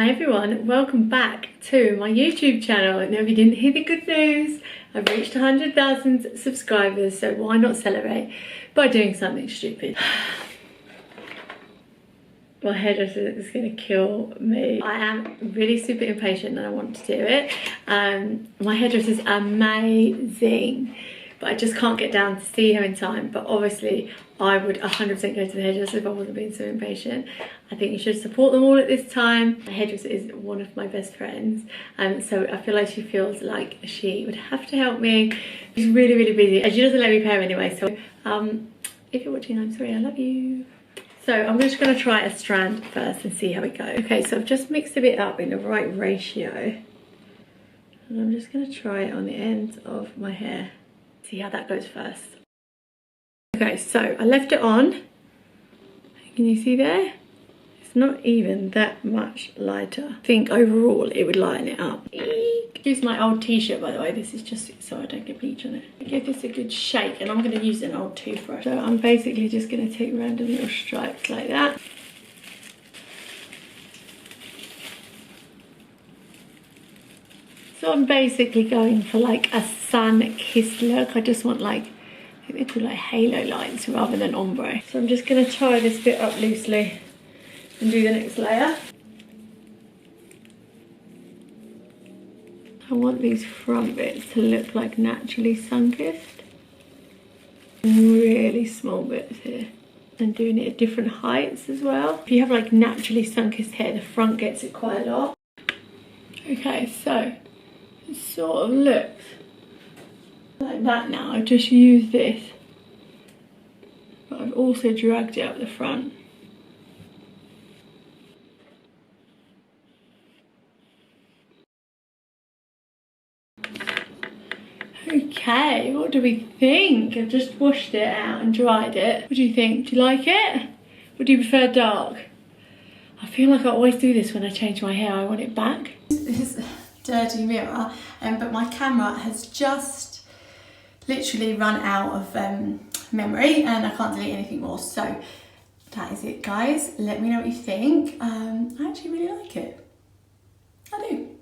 Hi everyone, welcome back to my YouTube channel. Now if you didn't hear the good news, I've reached 100,000 subscribers, so why not celebrate by doing something stupid? My hairdresser is going to kill me. I am really super impatient and I want to do it. My hairdresser is amazing, but I just can't get down to see her in time. But obviously I would 100% go to the hairdresser if I wasn't being so impatient. I think you should support them all at this time. My hairdresser is one of my best friends, so I feel like she feels like she would have to help me. She's really, really busy and she doesn't let me pay her anyway. So if you're watching, I'm sorry, I love you. So I'm just going to try a strand first and see how it goes. Okay, so I've just mixed a bit up in the right ratio. And I'm just going to try it on the ends of my hair. See how that goes first. Okay, so I left it on. Can you see there? It's not even that much lighter. I think overall it would lighten it up. Use my old t-shirt, by the way. This is just so I don't get bleach on it. Give this a good shake, and I'm going to use an old toothbrush. So I'm basically just going to take random little stripes like that. So I'm basically going for like a sun-kissed look. I just want like, I think they're called like halo lights rather than ombre. So I'm just going to tie this bit up loosely and do the next layer. I want these front bits to look like naturally sun-kissed. Really small bits here. And doing it at different heights as well. If you have like naturally sun-kissed hair, the front gets it quite a lot. Okay, so it sort of looks like that now. I've just used this, but I've also dragged it up the front. Okay, what do we think? I've just washed it out and dried it. What do you think? Do you like it? Or do you prefer dark? I feel like I always do this when I change my hair. I want it back. This dirty mirror, but my camera has just literally run out of memory and I can't delete anything more. So that is it, guys. Let me know what you think. I actually really like it. I do.